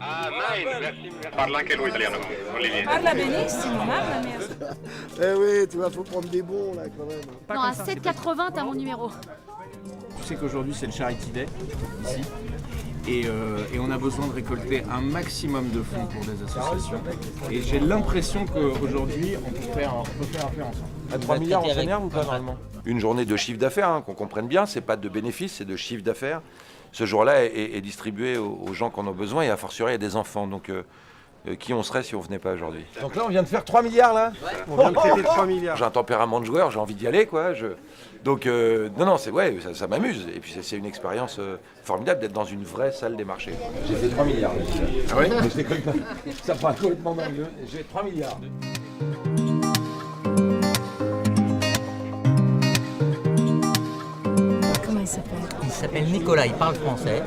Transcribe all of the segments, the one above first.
Ah, nine, merci. Parla anche lui italiano, Olivier. Parla benissimo, mamma mia. Eh oui, tu vois, faut prendre des bons là quand même. Non, à 7,80, t'as mon numéro. Tu sais qu'aujourd'hui c'est le Charity Day, ici, et on a besoin de récolter un maximum de fonds pour des associations. Et j'ai l'impression qu'aujourd'hui on peut faire affaire ensemble. À 3 milliards on génère ou pas normalement? Une journée de chiffre d'affaires, qu'on comprenne bien, c'est pas de bénéfices, c'est de chiffre d'affaires. Ce jour-là est distribué aux gens qui en ont besoin et a fortiori à des enfants. Donc qui on serait si on venait pas aujourd'hui? Donc là on vient de faire 3 milliards là. On vient de fêter 3 milliards. J'ai un tempérament de joueur, j'ai envie d'y aller quoi. Donc non, c'est ouais, ça m'amuse. Et puis c'est une expérience formidable d'être dans une vraie salle des marchés. J'ai fait 3 milliards. Ah oui? Mais je déconne pas. Ça prend complètement dingue. J'ai 3 milliards. Comment il s'appelle? Il s'appelle Nicolas, il parle français.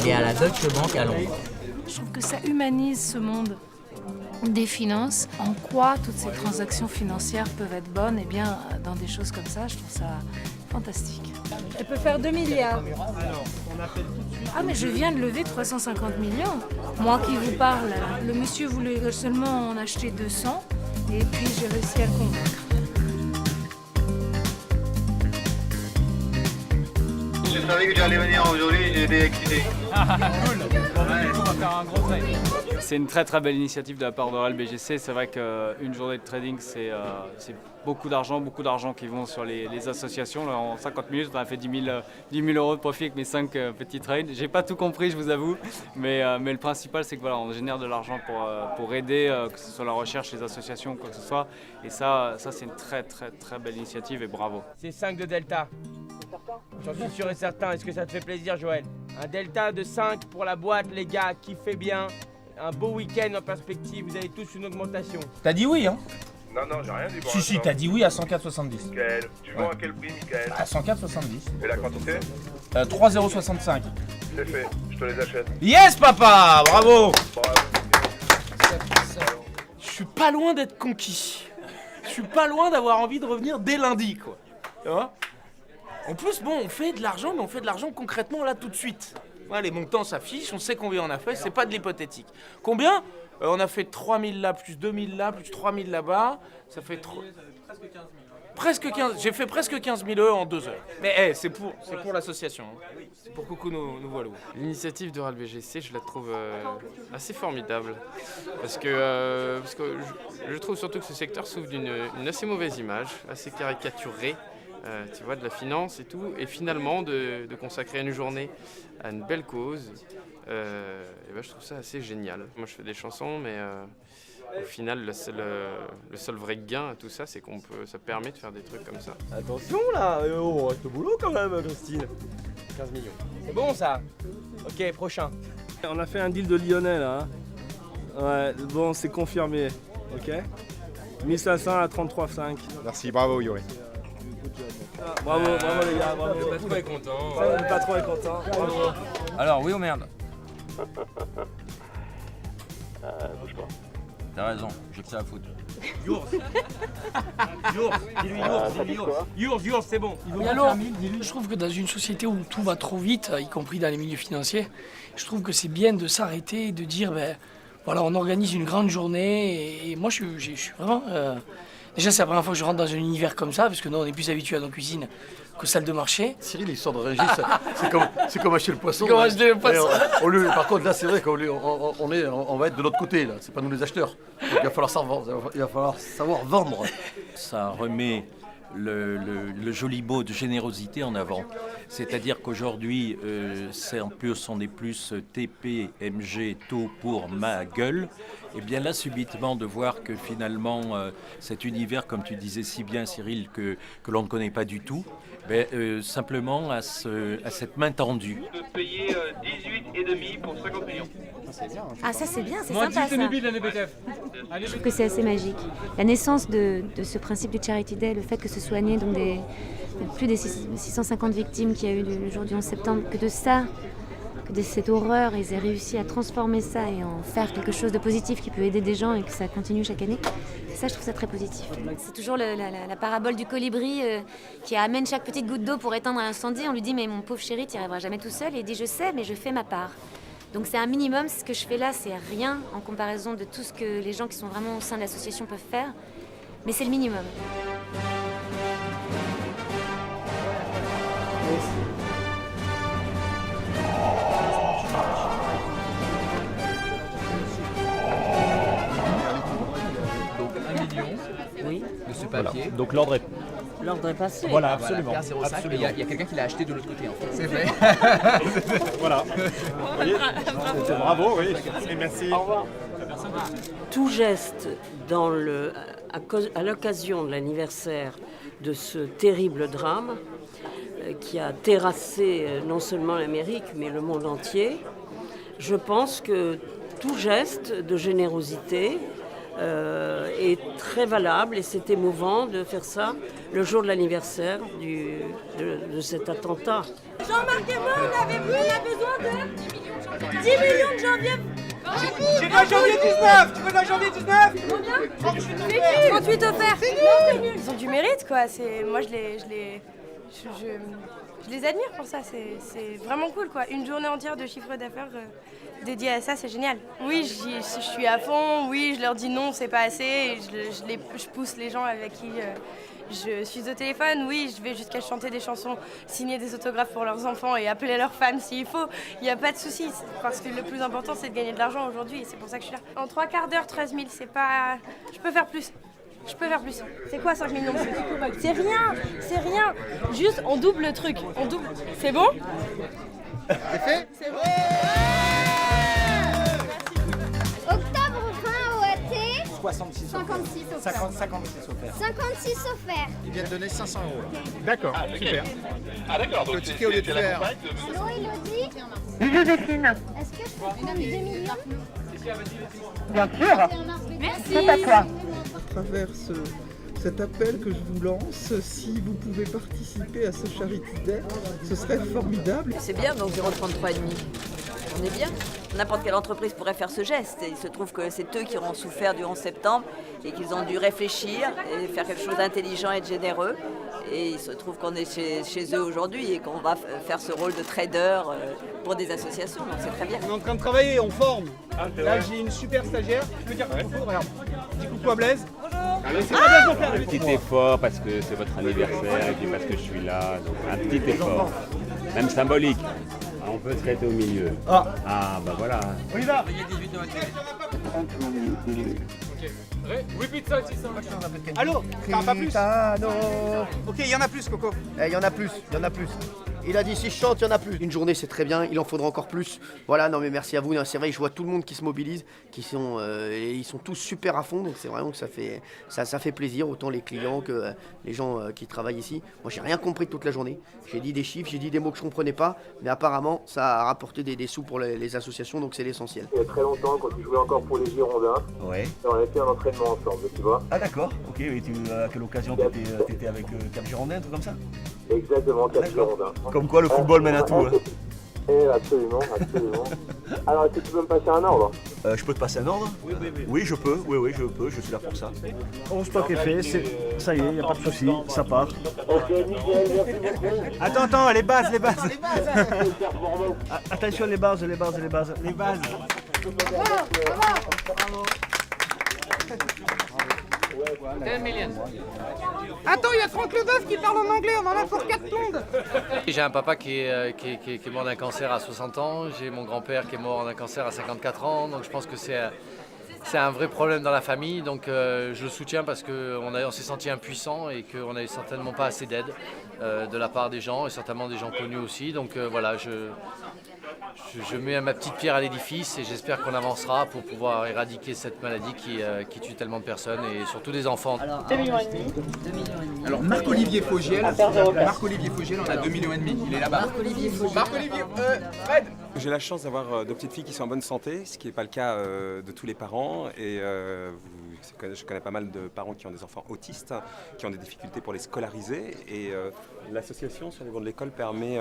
Il est à la Deutsche Bank à Londres. Je trouve que ça humanise ce monde des finances. En quoi toutes ces transactions financières peuvent être bonnes? Eh bien, dans des choses comme ça, je trouve ça fantastique. Elle peut faire 2 milliards. Ah, mais je viens de lever 350 millions. Moi qui vous parle, le monsieur voulait seulement en acheter 200, et puis j'ai réussi à le convaincre. Je savais que j'allais venir aujourd'hui, j'ai été excité. C'est une très très belle initiative de la part de Real BGC. C'est vrai qu'une journée de trading, c'est beaucoup d'argent qui vont sur les associations. Là, en 50 minutes, on a fait 10 000 euros de profit avec mes 5 petits trades. J'ai pas tout compris, je vous avoue, mais le principal, c'est que voilà, on génère de l'argent pour aider, que ce soit la recherche, les associations, quoi que ce soit. Et ça c'est une très très très belle initiative et bravo. C'est 5 de Delta. J'en suis sûr et certain. Est-ce que ça te fait plaisir, Joël? Un Delta de 5 pour la boîte, les gars, kiffez bien. Un beau week-end en perspective, vous avez tous une augmentation. T'as dit oui hein? Non, j'ai rien dit pour Si, l'instant. t'as dit oui à 104,70. Michael, tu vends à quel prix, Michael? À 104,70. Et la quantité? 3,065. C'est fait, je te les achète. Yes papa, bravo. Je suis pas loin d'être conquis. Je suis pas loin d'avoir envie de revenir dès lundi, quoi. Tu vois? En plus, bon, on fait de l'argent, mais on fait de l'argent concrètement là tout de suite. Ouais, les montants s'affichent, on sait combien on a fait, c'est pas de l'hypothétique. Combien? On a fait 3 000 là, plus 2 000 là, plus 3 000 là-bas. Ça fait presque 15 000. J'ai fait presque 15 000 euros en 2 heures. Mais c'est pour l'association. Hein. C'est pour Coucou nous voilà. L'initiative de Real BGC, je la trouve assez formidable. Parce que je trouve surtout que ce secteur souffre d'une assez mauvaise image, assez caricaturée. Tu vois, de la finance et tout, et finalement de consacrer une journée à une belle cause, et ben, je trouve ça assez génial. Moi je fais des chansons, mais au final le seul vrai gain à tout ça, c'est ça permet de faire des trucs comme ça. Attention là, on reste au boulot quand même, Christine. 15 millions. C'est bon ça? Ok, prochain. On a fait un deal de Lyonnais là. Ouais, bon, c'est confirmé. Ok? 1500 à 33,5. Merci, bravo Yuri. Bravo les gars, bravo. Le patron est content. Le patron est content. Bravo. Alors, oui ou merde? Bouge pas. T'as raison, j'ai que ça à foutre. Yours, dis-lui Yours, c'est bon. Et alors, je trouve que dans une société où tout va trop vite, y compris dans les milieux financiers, je trouve que c'est bien de s'arrêter et de dire, ben voilà, on organise une grande journée. Et moi, je suis vraiment... Déjà, c'est la première fois que je rentre dans un univers comme ça, parce que nous, on est plus habitués à nos cuisines qu'aux salles de marché. Cyril, il sort de Rungis, c'est comme acheter le poisson. C'est comme acheter le poisson. Par contre, là, c'est vrai qu'on va être de l'autre côté, là. C'est pas nous les acheteurs. Donc, il va falloir savoir vendre. Ça remet le joli mot de générosité en avant. C'est-à-dire qu'aujourd'hui, on n'est plus TPMG, taux pour ma gueule. Et bien là, subitement, de voir que finalement, cet univers, comme tu disais si bien, Cyril, que l'on ne connaît pas du tout, simplement à cette main tendue. De payer 18,5 pour 50 millions. Ah, ça c'est bien, c'est sympa ça. Je Je trouve que c'est assez magique. La naissance de ce principe du Charity Day, le fait que ce soit né donc plus des 650 victimes qu'il y a eu le jour du 11 septembre, que de cette horreur, ils aient réussi à transformer ça et en faire quelque chose de positif qui peut aider des gens et que ça continue chaque année. Ça, je trouve ça très positif. C'est toujours la parabole du colibri qui amène chaque petite goutte d'eau pour éteindre un incendie. On lui dit « mais mon pauvre chéri, tu n'y arriveras jamais tout seul ». Et il dit « je sais, mais je fais ma part ». Donc c'est un minimum, ce que je fais là, c'est rien en comparaison de tout ce que les gens qui sont vraiment au sein de l'association peuvent faire, mais c'est le minimum. Donc 1 million Oui. de ce papier. Voilà. Donc l'ordre est... L'ordre est passé. Voilà, Voilà, absolument. Pierre 05, Absolument. et il y a quelqu'un qui l'a acheté de l'autre côté en fait. C'est vrai. Voilà. Vous voyez, bravo, oui. Et merci. Au revoir. Tout geste à l'occasion de l'anniversaire de ce terrible drame qui a terrassé non seulement l'Amérique mais le monde entier, je pense que tout geste de générosité est très valable et c'est émouvant de faire ça le jour de l'anniversaire de cet attentat. Jean-Marc et moi, on a besoin de 10 millions de janvier. Tu veux janvier 19? Tu veux dans janvier 19? Combien? 38 offerts. Ils ont du mérite, quoi. Moi, je les admire pour ça. C'est vraiment cool, quoi. Une journée entière de chiffre d'affaires dédiée à ça, c'est génial. Oui, je suis à fond. Oui, je leur dis non, c'est pas assez. Et je pousse les gens avec qui je suis au téléphone. Oui, je vais jusqu'à chanter des chansons, signer des autographes pour leurs enfants et appeler leurs femmes s'il faut. Il n'y a pas de souci, parce que le plus important, c'est de gagner de l'argent aujourd'hui. Et c'est pour ça que je suis là. En 3 quarts d'heure, 13 000, c'est pas... Je peux faire plus. Je peux faire plus. C'est quoi 5 millions? C'est rien, c'est rien. Juste, on double le truc. On double. C'est bon? C'est fait? C'est bon. Octobre 20 OAT. 66 56 offerts. 56 offerts. 56 offerts. Ils viennent donner 500 €. D'accord, super. Ah d'accord, donc le ticket au lieu de faire... Allô Elodie? Joséphine. Est-ce que je peux te donner 2 millions? Bien sûr. Merci. C'est à toi. À travers cet appel que je vous lance, si vous pouvez participer à ce Charity Day, ce serait formidable. C'est bien, donc 0,33,5. On est bien. N'importe quelle entreprise pourrait faire ce geste. Et il se trouve que c'est eux qui auront souffert du 11 septembre et qu'ils ont dû réfléchir et faire quelque chose d'intelligent et de généreux. Et il se trouve qu'on est chez eux aujourd'hui et qu'on va faire ce rôle de trader pour des associations. Donc c'est très bien. On est en train de travailler, on forme. Là, j'ai une super stagiaire. Je peux dire coucou, regarde. Dis coucou à Blaise. Un petit effort parce que c'est votre anniversaire et puis parce que je suis là. Donc un petit effort, même symbolique. On peut se traiter au milieu. Ah bah voilà. On y va. Oui, pizza, 600. Allô, t'en as pas plus? Ok, il y en a plus, Coco. Il y en a plus, il y en a plus. Il a dit si je chante, il y en a plus. Une journée, c'est très bien, il en faudra encore plus. Voilà, non mais merci à vous. C'est vrai que je vois tout le monde qui se mobilise, et ils sont tous super à fond, donc c'est vraiment que ça fait plaisir, autant les clients que les gens qui travaillent ici. Moi, j'ai rien compris toute la journée. J'ai dit des chiffres, j'ai dit des mots que je comprenais pas, mais apparemment, ça a rapporté des sous pour les associations, donc c'est l'essentiel. Il y a très longtemps, quand tu jouais encore pour les Girondins, Ouais. on a fait un entraînement ensemble, tu vois. Ah d'accord, ok, et à quelle occasion t'étais avec Cap Girondin, un truc comme ça? Exactement, Cap Girondins. Comme quoi le football mène à tout. Hein. Absolument, absolument. Alors, est-ce que tu peux me passer un ordre? Je peux te passer un ordre? Oui, je peux, je peux, je suis là pour ça. Bon, stock est fait, ça y est, il n'y a pas de souci, ça part. Ok, nickel, merci beaucoup. Attends, les bases. Attention, les bases. Attends, il y a Franck Leboeuf qui parle en anglais, on en a pour 4 plombes. J'ai un papa qui est mort d'un cancer à 60 ans, j'ai mon grand-père qui est mort d'un cancer à 54 ans, donc je pense que c'est un vrai problème dans la famille, donc je le soutiens parce qu'on s'est senti impuissant et qu'on n'avait certainement pas assez d'aide de la part des gens, et certainement des gens connus aussi, donc voilà, je mets ma petite pierre à l'édifice et j'espère qu'on avancera pour pouvoir éradiquer cette maladie qui tue tellement de personnes et surtout des enfants. 2,5 millions. Alors Marc-Olivier Fogiel, on a 2,5 millions. Il est là-bas. Marc-Olivier Fogiel. Fred. J'ai la chance d'avoir 2 petites filles qui sont en bonne santé, ce qui n'est pas le cas de tous les parents. Et je connais pas mal de parents qui ont des enfants autistes, qui ont des difficultés pour les scolariser. Et l'association sur les bancs de l'école permet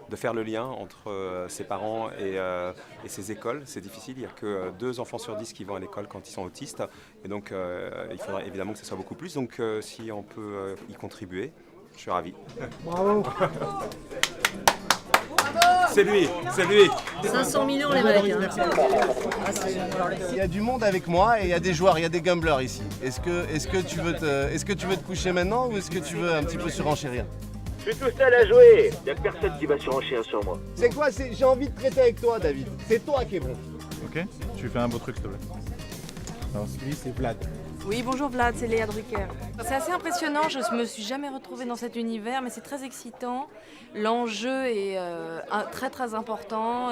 de faire le lien entre ces parents et ces écoles. C'est difficile, il n'y a que 2 enfants sur 10 qui vont à l'école quand ils sont autistes. Et donc il faudra évidemment que ce soit beaucoup plus. Donc si on peut y contribuer, je suis ravi. Bravo. C'est lui, c'est lui. 500 millions les mecs. Il y a du monde avec moi et il y a des joueurs, il y a des gamblers ici. Est-ce que tu veux te coucher maintenant ou est-ce que tu veux un petit peu surenchérir? Je suis tout seul à jouer. Il n'y a personne qui va surenchérir sur moi. C'est quoi? J'ai envie de traiter avec toi, David. C'est toi qui es bon. Ok, tu fais un beau truc s'il te plaît. Alors celui c'est Vlad. Oui, bonjour Vlad, c'est Léa Drucker. C'est assez impressionnant, je me suis jamais retrouvée dans cet univers, mais c'est très excitant. L'enjeu est très très important,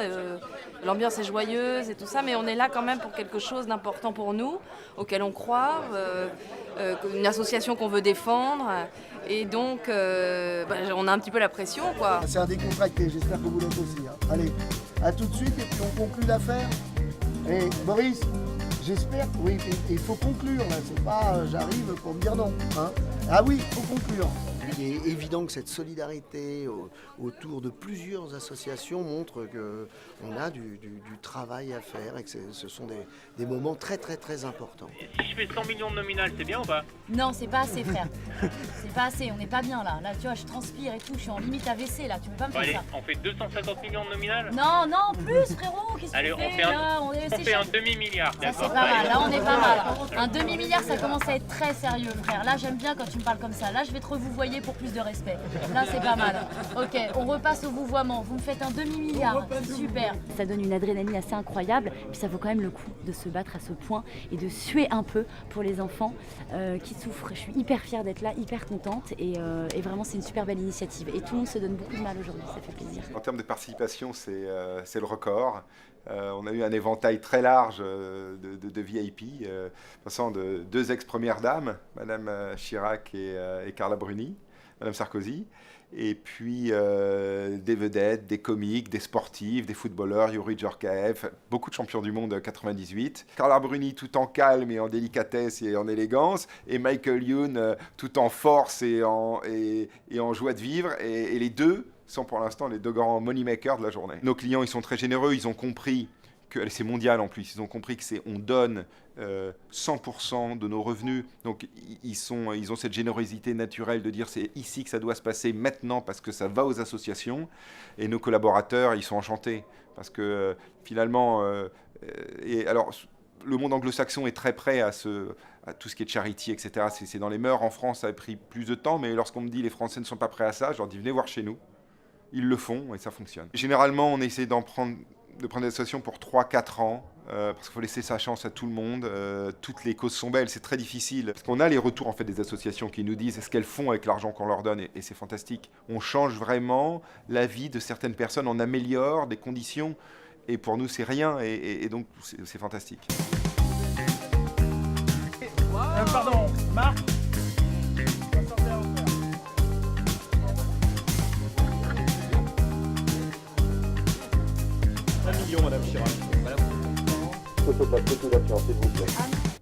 l'ambiance est joyeuse et tout ça, mais on est là quand même pour quelque chose d'important pour nous, auquel on croit, une association qu'on veut défendre, et donc on a un petit peu la pression, quoi. C'est un décontracté, j'espère que vous l'êtes aussi. Hein. Allez, à tout de suite et puis on conclut l'affaire. Et Boris, j'espère, oui, il faut conclure là, c'est pas j'arrive pour me dire non. Hein. Ah oui, il faut conclure. Il est évident que cette solidarité autour de plusieurs associations montre qu'on a du travail à faire et que ce sont des moments très très très importants. Si je fais 100 millions de nominal, c'est bien ou pas? Non, c'est pas assez, frère. C'est pas assez, on n'est pas bien là. Là, tu vois, je transpire et tout, je suis en limite AVC là, tu peux pas me faire allez, ça. on fait 250 millions de nominal? Non, non, plus frérot, qu'est-ce que allez, tu fais on fait là? on fait un demi-milliard, Ça d'accord? c'est pas mal, là on est pas mal. Un demi-milliard ça commence à être très sérieux frère. Là j'aime bien quand tu me parles comme ça. Là je vais te revouvoyer pour plus de respect. Là c'est pas mal. Ok, on repasse au vouvoiement. Vous me faites un demi-milliard, super. Ça donne une adrénaline assez incroyable. Puis ça vaut quand même le coup de se battre à ce point et de suer un peu pour les enfants qui souffrent. Je suis hyper fière d'être là, hyper contente et vraiment c'est une super belle initiative. Et tout le monde se donne beaucoup de mal aujourd'hui, ça fait plaisir. En termes de participation, c'est le record. On a eu un éventail très large de VIP, passant de deux ex-premières dames, Madame Chirac et Carla Bruni, Madame Sarkozy, et puis des vedettes, des comiques, des sportifs, des footballeurs, Yuri Djorkaeff, beaucoup de champions du monde 98. Carla Bruni tout en calme et en délicatesse et en élégance, et Michael Youn tout en force et en joie de vivre, et les deux sont pour l'instant les deux grands moneymakers de la journée. Nos clients, ils sont très généreux, ils ont compris que c'est mondial en plus, ils ont compris que on donne 100% de nos revenus, donc ils ont cette générosité naturelle de dire c'est ici que ça doit se passer maintenant parce que ça va aux associations, et nos collaborateurs, ils sont enchantés parce que finalement, et alors le monde anglo-saxon est très prêt à tout ce qui est charity, etc. C'est dans les mœurs. En France, ça a pris plus de temps, mais lorsqu'on me dit les Français ne sont pas prêts à ça, je leur dis venez voir chez nous. Ils le font et ça fonctionne. Généralement, on essaie de prendre des associations pour 3-4 ans, parce qu'il faut laisser sa chance à tout le monde. Toutes les causes sont belles, c'est très difficile. Parce qu'on a les retours en fait, des associations qui nous disent ce qu'elles font avec l'argent qu'on leur donne, et c'est fantastique. On change vraiment la vie de certaines personnes, on améliore des conditions, et pour nous, c'est rien, et donc c'est fantastique. Pardon, Marc. 1 million, Madame Chirac. Je peux faire la spéculation, s'il vous plaît.